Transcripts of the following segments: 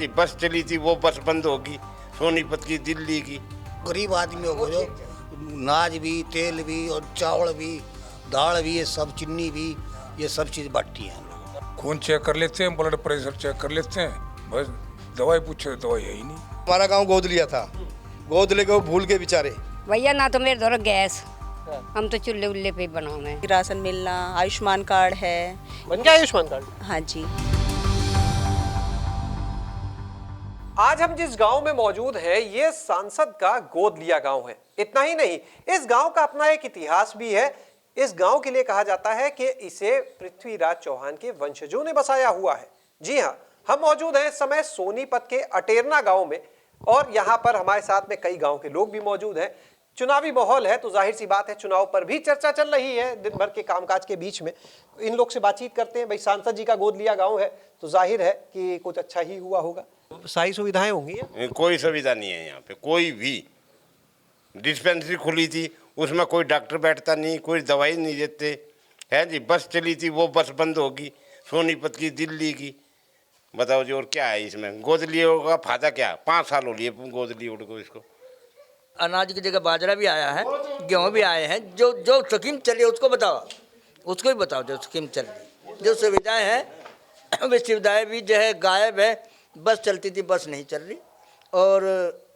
जी बस चली थी वो बस बंद होगी, सोनीपत की, दिल्ली की। गरीब आदमियों को जो नाज भी, तेल भी और चावल भी, दाल भी, ये सब, चीनी भी, ये सब चीज़ बांटती हैं हम लोग। खून चेक कर लेते हैं, ब्लड प्रेशर चेक कर लेते हैं, बस दवाई पूछे तो दवाई है ही नहीं। हमारा गांव गोद लिया था, गोद लेके वो भूल के बेचारे। भैया ना तो मेरे धोरा गैस, हम तो चूल्हे उल्ले पे ही बनाओ। राशन मिलना, आयुष्मान कार्ड है। बन गया आयुष्मान कार्ड? हाँ जी। आज हम जिस गांव में मौजूद हैं, ये सांसद का गोद लिया गांव है। इतना ही नहीं, इस गांव का अपना एक इतिहास भी है। इस गांव के लिए कहा जाता है कि इसे पृथ्वीराज चौहान के वंशजों ने बसाया हुआ है। जी हां, हम मौजूद हैं इस समय सोनीपत के अटेरना गांव में, और यहां पर हमारे साथ में कई गांव के लोग भी मौजूद हैं। चुनावी माहौल है तो जाहिर सी बात है चुनाव पर भी चर्चा चल रही है दिन भर के कामकाज के बीच में। इन लोग से बातचीत करते हैं। भाई, सांसद जी का गोद लिया गांव है तो जाहिर है कि कुछ अच्छा ही हुआ होगा। सारी सुविधाएं होंगी? कोई सुविधा नहीं है यहाँ पे, कोई भी। डिस्पेंसरी खुली थी, उसमें कोई डॉक्टर बैठता नहीं, कोई दवाई नहीं देते है जी। बस चली थी वो बस बंद होगी, सोनीपत की, दिल्ली की। बताओ जी, और क्या है इसमें? गोद लिए का फायदा क्या? 5 साल हो लिए गोद लिए उनको। इसको अनाज की जगह बाजरा भी आया है, गेहूँ भी आए हैं। जो जो स्कीम चली उसको बताओ, उसको ही बताओ जो स्कीम चल रही। जो सुविधाएं हैं वे सुविधाएं भी जो है गायब है। बस चलती थी, बस नहीं चल रही। और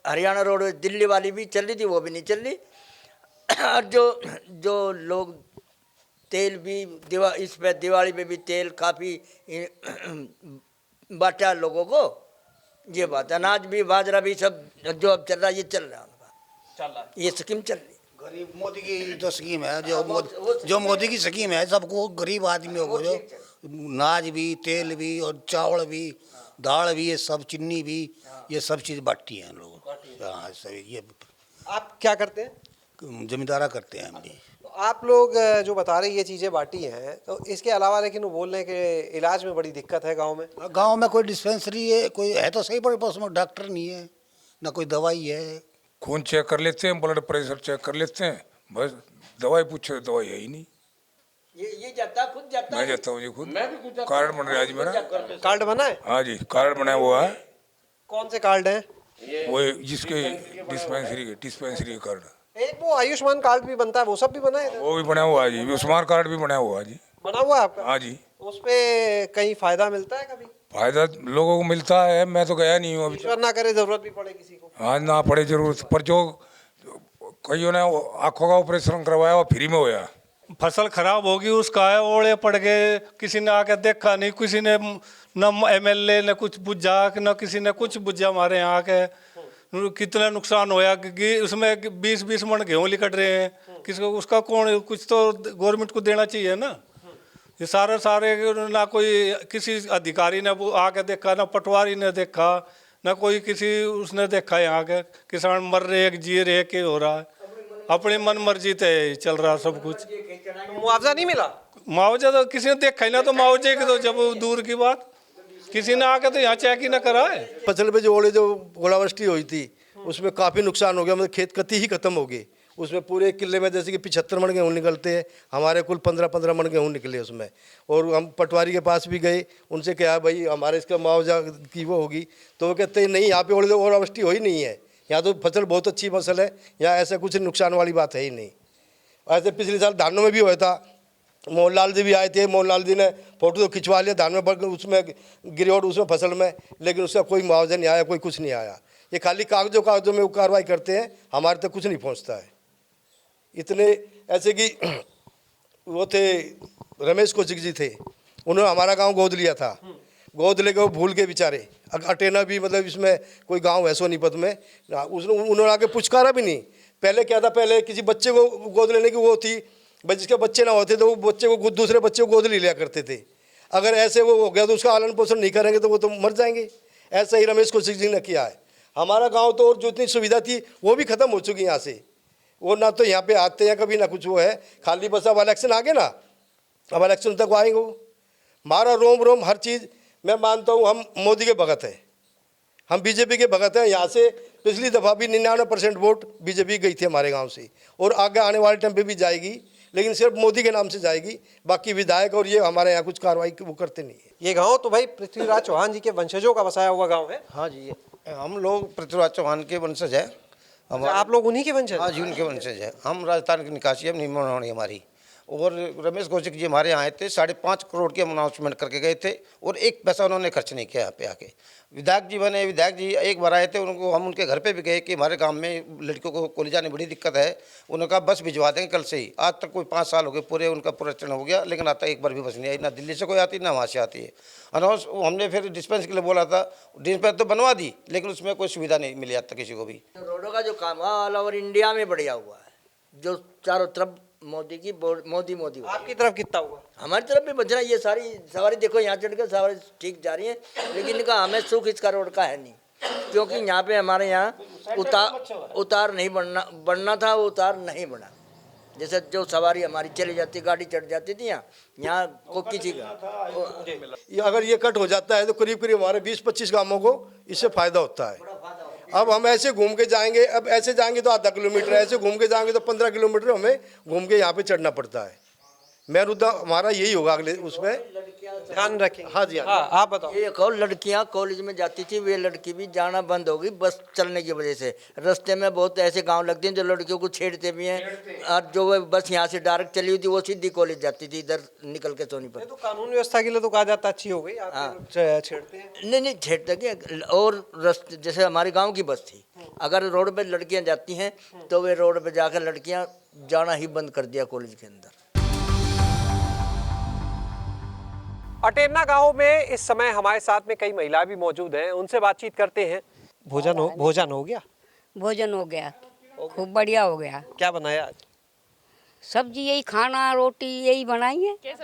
हरियाणा रोड दिल्ली वाली भी चल रही थी, वो भी नहीं चल रही। और जो लोग तेल भी इस पे दिवाली में भी तेल काफ़ी बांटा लोगों को। ये बात, अनाज भी बाजरा भी सब जो अब चल रहा है ये चल रहा है, ये स्कीम चल रही। गरीब मोदी की जो स्कीम है, जो मोदी की स्कीम है, सबको गरीब आदमियों को जो नाज भी, तेल भी और चावल भी, दाल भी, ये सब, चीनी भी, ये सब चीज़ बांटती हैं हम लोग। हाँ, सही। ये आप क्या करते हैं? जमींदारा करते हैं हम भी। तो आप लोग जो बता रहे ये चीजें बांटी हैं, तो इसके अलावा लेकिन वो बोल रहे हैं कि इलाज में बड़ी दिक्कत है गांव में। गांव में कोई डिस्पेंसरी है, कोई है तो सही, पर उसमें डॉक्टर नहीं है, ना कोई दवाई है। खून चेक कर लेते हैं, ब्लड प्रेशर चेक कर लेते हैं, बस दवाई पूछे तो दवाई है ही नहीं। ये जाता खुद जाता मैं जाता हूँ जी खुद। कार्ड बन रहा है जी मेरा। कार्ड बना है? हाँ जी, कार्ड बनाया हुआ है। कौन से कार्ड हैं? वो जिसके डिस्पेंसरी के कार्ड। एक वो आयुष्मान कार्ड भी बनता है, वो सब भी बना है? वो भी बना हुआ है जी, आयुष्मान कार्ड भी बना हुआ है जी। बना हुआ है आपका? हाँ जी। उस पे कहीं फायदा मिलता है कभी? फायदा लोगों को मिलता है, मैं तो गया नहीं हूँ अभी। ईश्वर ना करे जरूरत भी पड़े किसी को। हाँ, ना पड़े जरूरत, पर जो कईयों ने आँखों का ऑपरेशन करवाया वो फ्री में होया। फसल खराब होगी उसका है, ओले पड़ गए, किसी ने आके देखा नहीं, किसी ने न एमएलए ने कुछ बुझा, न किसी ने कुछ बुझा। हमारे यहाँ के कितना नुकसान होया कि उसमें 20-20 मन गेहूँ लिकट रहे हैं। किसको उसका कौन, कुछ तो गवर्नमेंट को देना चाहिए ना। ये सारे ना कोई किसी अधिकारी ने वो आके देखा, ना पटवारी ने देखा, ना कोई किसी उसने देखा। यहाँ के किसान मर रहे, जी रहे, के हो रहा है अपनी मन मर्जी से चल रहा सब कुछ। तो मुआवजा नहीं मिला? मुआवजा तो किसी ने देखा ही ना, तो मुआवजे की तो जब दूर की बात, किसी ने आके तो यहाँ चेक ही ना करा है। फसल पे जो ओलावृष्टि हुई थी उसमें काफ़ी नुकसान हो गया, मतलब खेत कती ही खत्म हो गई। उसमें पूरे किले में जैसे कि 75 मन गेहूँ निकलते हैं, हमारे कुल 15-15 मन गेहूँ निकले उसमें। और हम पटवारी के पास भी गए, उनसे कहा भाई हमारे इसका मुआवजा की वो होगी, तो वो कहते हैं नहीं, यहाँ पे ओलावृष्टि हो ही नहीं है, यहाँ तो फसल बहुत अच्छी फसल है, यहाँ ऐसा कुछ नुकसान वाली बात है ही नहीं। ऐसे पिछले साल धानों में भी हुआ था, मोहनलाल जी भी आए थे, मोहनलाल जी ने फोटो तो खिंचवा लिया धान में, उसमें गिरे और उसमें फसल में, लेकिन उसका कोई मुआवजा नहीं आया, कोई कुछ नहीं आया। ये खाली कागजों में वो कार्रवाई करते हैं, हमारे तक कुछ नहीं पहुंचता है। इतने ऐसे कि वो थे रमेश कौशिक जी थे, उन्होंने हमारा गांव गोद लिया था, गोद लेके वो भूल के बेचारे। अटेना भी, मतलब इसमें कोई गांव है सोनीपत में, उन्होंने आके पुचकारा भी नहीं। पहले क्या था, पहले किसी बच्चे को गोद लेने की वो थी भाई, जिसके बच्चे ना होते तो वो बच्चे को, दूसरे बच्चे को गोद ले लिया करते थे। अगर ऐसे वो हो गया तो उसका पालन पोषण नहीं करेंगे तो वो तो मर जाएंगे। ऐसा ही रमेश कौशिक जी ने किया है। हमारा गांव तो, और जो इतनी सुविधा थी वो भी खत्म हो चुकी है यहाँ से। वो ना तो यहाँ पे आते हैं कभी, ना कुछ वो है, खाली बस अब इलेक्शन आ गए ना, अब इलेक्शन तक आएंगे वो। हमारा रोम रोम हर चीज़ मैं मानता हूँ हम मोदी के भगत हैं, हम बीजेपी के भगत हैं। यहाँ से पिछली दफ़ा भी 99% वोट बीजेपी गई थी हमारे गांव से, और आगे आने वाले टाइम पे भी जाएगी। लेकिन सिर्फ मोदी के नाम से जाएगी, बाकी विधायक और ये हमारे यहाँ कुछ कार्रवाई वो करते नहीं है। ये गांव तो भाई पृथ्वीराज चौहान जी के वंशजों का बसाया हुआ गांव है। हाँ जी, हम लोग पृथ्वीराज चौहान के वंशज हैं। आप लोग उन्हीं के वंशज? हाँ जी, उनके वंशज हैं। हम राजस्थान के निकासी है, निमोनी हमारी। और रमेश कौशिक जी हमारे यहाँ आए थे, 5.5 करोड़ की अनाउंसमेंट करके गए थे और 1 पैसा उन्होंने खर्च नहीं किया यहाँ पे आके। विधायक जी बने, विधायक जी एक बार आए थे, उनको हम उनके घर पे भी गए कि हमारे गांव में लड़कियों को कॉलेज जाने बड़ी दिक्कत है। उन्होंने कहा बस भिजवा देंगे कल से ही। आज तक कोई 5 साल हो गए पूरे, उनका पुनरीक्षण हो गया, लेकिन आता एक बार भी बस नहीं आई। ना दिल्ली से कोई आती ना वहाँ से आती है। अनाउंस हमने फिर डिस्पेंस के लिए बोला था, डिस्पेंस तो बनवा दी, लेकिन उसमें कोई सुविधा नहीं मिली आज तक किसी को भी। रोडों का जो काम है ऑल ओवर इंडिया में बढ़िया हुआ है, जो चारों तरफ मोदी मोदी। आपकी तरफ कितना हुआ? हमारी तरफ भी बच रहा है। ये सारी सवारी देखो यहाँ चढ़ के सवारी ठीक जा रही है, लेकिन इनका हमें सुख इसका रोड का है नहीं, क्योंकि यहाँ पे हमारे यहाँ उतार नहीं बढ़ना था, वो उतार नहीं बढ़ा। जैसे जो सवारी हमारी चली जाती, गाड़ी चढ़ जाती थी यहाँ को किसी का अगर ये कट हो जाता है तो करीब करीब हमारे 20-25 गांवों को इससे फायदा होता है। अब हम ऐसे घूम के जाएंगे, अब ऐसे जाएंगे तो आधा किलोमीटर, ऐसे घूम के जाएंगे तो 15 किलोमीटर हमें घूम के यहाँ पे चढ़ना पड़ता है। मेन मुद्दा हमारा यही होगा अगले उसमें, ध्यान रखें। हाँ जी, हाँ, आप बताओ। एक और लड़कियां कॉलेज में जाती थी, वे लड़की भी जाना बंद हो गई बस चलने की वजह से। रास्ते में बहुत ऐसे गांव लगते हैं जो लड़कियों को छेड़ते भी हैं, और जो वो बस यहाँ से डायरेक्ट चली हुई थी वो सीधी कॉलेज जाती थी इधर निकल के सोनीपत। तो कानून व्यवस्था के लिए तो कहा जाता अच्छी हो गई, आप छेड़ते हैं? नहीं छेड़ते कि और रास्ते जैसे हमारे गांव की बस थी, अगर रोड पे लड़कियां जाती हैं तो वे रोड पे जाकर लड़कियां जाना ही बंद कर दिया कॉलेज के अंदर। अटेरना गांव में इस समय हमारे साथ में कई महिलाएं भी मौजूद हैं, उनसे बातचीत करते हैं। भोजन हो गया? भोजन हो गया, खूब बढ़िया हो गया। क्या बनाया आज? सब्जी यही, खाना रोटी यही बनाई है। क्या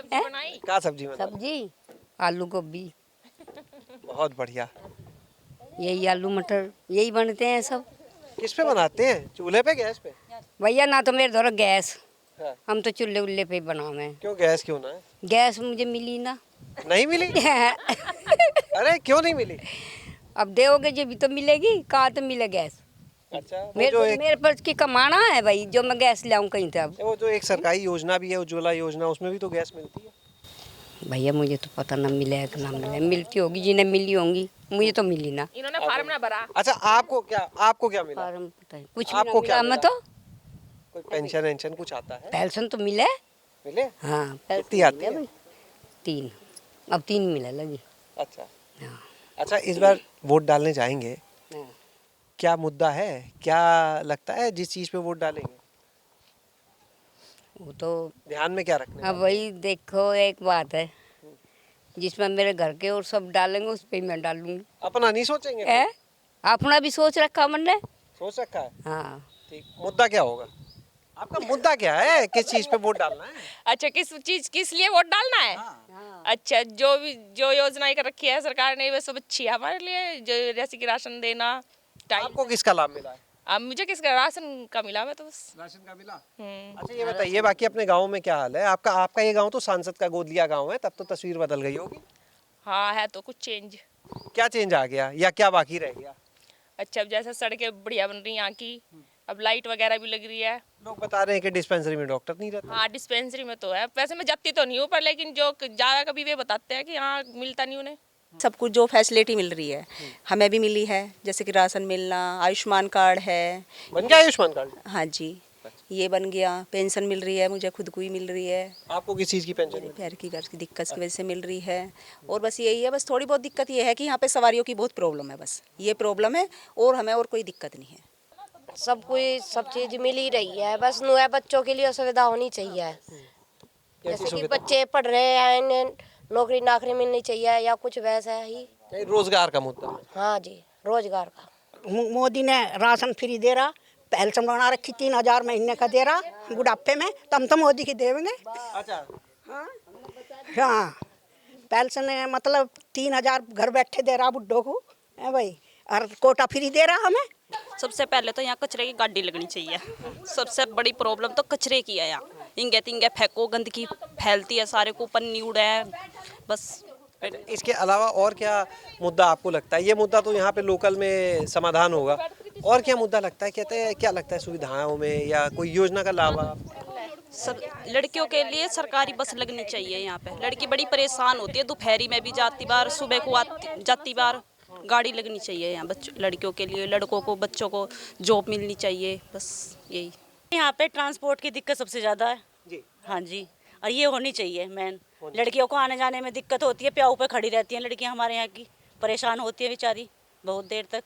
सब्जी बनाई? सब्जी आलू गोभी, बहुत बढ़िया। यही आलू मटर यही बनते हैं सब। किस पे बनाते हैं, चूल्हे पे गैस पे? भैया ना तो मेरे द्वारा गैस, हाँ। हम तो चूल्हे उल्ले पे ही बनावे। क्यों गैस क्यों ना है? गैस मुझे मिली ना। नहीं मिली? अरे क्यों नहीं मिली? अब दोगे जब भी तो मिलेगी, कहाँ तो मिले गैस। अच्छा, मेरे पास की कमाना है भाई, जो मैं गैस लाऊं कहीं से। अब वो जो एक सरकारी योजना भी है उज्ज्वला योजना, उसमें भी तो गैस मिलती है। भैया मुझे तो पता ना मिले है कि ना मिले, मिलती होगी जिन्हें मिली होंगी, मुझे तो मिली ना। इन्होंने फार्म ना भरा। अच्छा, आपको क्या मिला? फार्म पता है कुछ आपको क्या मैं तो कोई पेंशन कुछ आता है? पेंशन तो मिले। मिले? हाँ कितनी आती है? 3, अब 3 मिले लगी। अच्छा हाँ। अच्छा, इस बार वोट डालने जाएंगे, हाँ। क्या मुद्दा है, क्या लगता है जिस चीज पे वोट डालेंगे? वो तो ध्यान में क्या रखना है? अब वही देखो, एक बात है जिसमें मेरे घर के और सब डालेंगे उस पे मैं डालूंगी। अपना नहीं सोचेंगे? है अपना भी सोच रखा मैंने। सोच रखा है। हाँ ठीक, मुद्दा क्या होगा आपका? मुद्दा क्या है, किस चीज पे वोट डालना है? अच्छा, किस लिए वोट डालना है? अच्छा, जो योजनाएं कर रखी है सरकार ने वे सब अच्छी है हमारे लिए, जो जैसे कि राशन देना टाइम। आपको किसका लाभ मिला है? अब मुझे किसका राशन का मिला, मैं तो बस राशन का मिला। अच्छा, ये बताइए बाकी अपने गांव में क्या हाल है? आपका ये गांव तो सांसद का गोद लिया गांव है, तब तो तस्वीर बदल गई होगी। हाँ है तो कुछ चेंज। क्या चेंज आ गया या क्या बाकी रह गया? अच्छा, अब जैसे सड़कें बढ़िया बन रही हैं यहाँ की, अब लाइट वगैरह भी लग रही है। लोग बता रहे हैं कि डिस्पेंसरी में डॉक्टर नहीं रहता। हाँ डिस्पेंसरी में तो है, वैसे मैं जाती तो नहीं हूँ पर लेकिन जो ज़्यादा कभी वे बताते हैं कि हाँ मिलता नहीं उन्हें। सब कुछ जो फैसिलिटी मिल रही है हमें भी मिली है, जैसे कि राशन मिलना, आयुष्मान कार्ड है। बन गया आयुष्मान कार्ड? हाँ जी, ये बन गया। पेंशन मिल रही है, मुझे खुद को ही मिल रही है। आपको किस चीज़ की पेंशन? पैर की घर की दिक्कत की वजह से मिल रही है। और बस यही है, बस थोड़ी बहुत दिक्कत ये है कि यहाँ पे सवारियों की बहुत प्रॉब्लम है, बस ये प्रॉब्लम है और हमें और कोई दिक्कत नहीं है। सब चीज़ मिल ही रही है, बस नए बच्चों के लिए सुविधा होनी चाहिए। जैसे कि बच्चे पढ़ रहे हैं, इन्हें नौकरी नाकरी मिलनी चाहिए या कुछ वैसा ही। रोजगार का मुद्दा? हाँ जी, रोजगार का। मोदी ने राशन फ्री दे रहा, पेंशन बना रखी 3000 महीने का दे रहा बुढ़ापे में, तम तो मोदी की देंगे। अच्छा हाँ, पेंशन मतलब 3000 घर बैठे दे रहा बुढ़ों को है भाई, और कोटा फ्री दे रहा हमें। सबसे पहले तो यहाँ कचरे की गाड़ी लगनी चाहिए। सबसे बड़ी प्रॉब्लम तो कचरे की है यहाँ, इंगे तिंगे फेंको, गंदगी फैलती है, सारे को पन्नी उड़े हैं बस। इसके अलावा और क्या मुद्दा आपको लगता है? ये मुद्दा तो यहाँ पे लोकल में समाधान होगा, और क्या मुद्दा लगता है? कहते हैं क्या लगता है सुविधाओं में या कोई योजना का लाभ? सब लड़कियों के लिए सरकारी बस लगनी चाहिए यहाँ पे। लड़की बड़ी परेशान होती है, दोपहरी में भी जाती बार, सुबह को आती जाती बार। गाड़ी लगनी चाहिए यहाँ बच्चों लड़कियों के लिए, लड़कों को बच्चों को जॉब मिलनी चाहिए, बस यही। यहाँ पे ट्रांसपोर्ट की दिक्कत सबसे ज़्यादा है जी। हाँ जी, और ये होनी चाहिए मेन। लड़कियों को आने जाने में दिक्कत होती है, प्याऊ पे खड़ी रहती हैं लड़कियाँ हमारे यहाँ की, परेशान होती है बेचारी बहुत देर तक,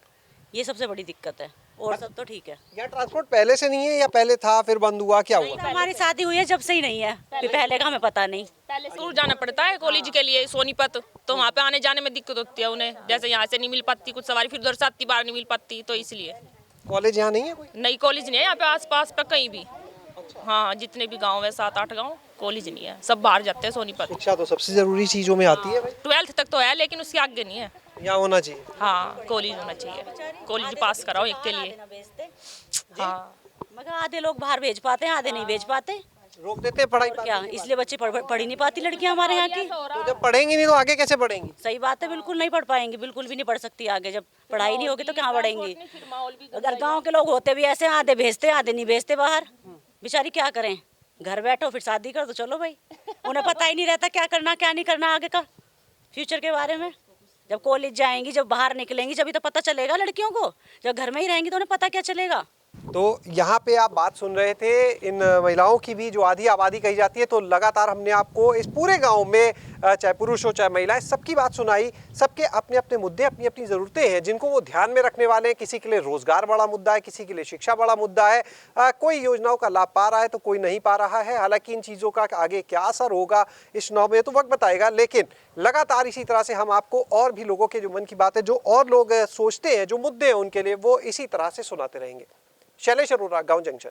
ये सबसे बड़ी दिक्कत है। और सब तो ठीक है। यहाँ ट्रांसपोर्ट पहले से नहीं है या पहले था फिर बंद हुआ, क्या हुआ? हमारी शादी हुई है जब से ही नहीं है, पहले का हमें पता नहीं। पहले दूर जाना पड़ता है कॉलेज के लिए सोनीपत, तो वहाँ पे आने जाने में दिक्कत होती है उन्हें, जैसे यहाँ से नहीं मिल पाती कुछ सवारी, फिर उधर से आती बार नहीं मिल पाती, तो इसलिए। कॉलेज यहाँ नहीं है कोई? नई कॉलेज नहीं है यहाँ पे आस-पास पे कहीं भी। हाँ, जितने भी गाँव है 7-8 गाँव, कॉलेज नहीं है, सब बाहर जाते हैं सोनीपत। शिक्षा तो सबसे जरूरी चीजों में आती है भाई। 12th तक तो है लेकिन उसके आगे नहीं है। यहाँ होना चाहिए। हाँ, कॉलेज होना चाहिए, कॉलेज पास कराओ एक के लिए। हाँ, मगर आधे लोग बाहर भेज पाते हैं, आधे नहीं भेज पाते, रोक देते हैं पढ़ाई। क्या इसलिए बच्चे पढ़ ही नहीं पाती लड़कियां हमारे यहाँ की। तो जब पढ़ेंगी नहीं तो आगे कैसे पढ़ेंगी? सही बात है, बिल्कुल नहीं पढ़ पाएंगी, बिल्कुल भी नहीं पढ़ सकती आगे, जब पढ़ाई नहीं होगी तो कहाँ पढ़ेंगी। अगर गांव के लोग होते भी ऐसे, आधे भेजते आधे नहीं भेजते बाहर, बेचारी क्या करें, घर बैठो फिर शादी कर दो, चलो भाई। उन्हें पता ही नहीं रहता क्या करना क्या नहीं करना आगे का, फ्यूचर के बारे में। जब कॉलेज जाएंगी, जब बाहर निकलेंगी, जब तो पता चलेगा लड़कियों को, जब घर में ही रहेंगी तो उन्हें पता क्या चलेगा। तो यहाँ पे आप बात सुन रहे थे इन महिलाओं की भी, जो आधी आबादी कही जाती है। तो लगातार हमने आपको इस पूरे गांव में चाहे पुरुष हो चाहे महिलाएं, सबकी बात सुनाई। सबके अपने अपने मुद्दे, अपनी अपनी ज़रूरतें हैं जिनको वो ध्यान में रखने वाले हैं। किसी के लिए रोजगार बड़ा मुद्दा है, किसी के लिए शिक्षा बड़ा मुद्दा है, कोई योजनाओं का लाभ पा रहा है तो कोई नहीं पा रहा है। हालांकि इन चीज़ों का आगे क्या असर होगा इस चुनाव में तो वक्त बताएगा, लेकिन लगातार इसी तरह से हम आपको और भी लोगों के जो मन की बात है, जो और लोग सोचते हैं, जो मुद्दे हैं उनके लिए, वो इसी तरह से सुनाते रहेंगे। शैलेश अरोरा, गांव जंक्शन।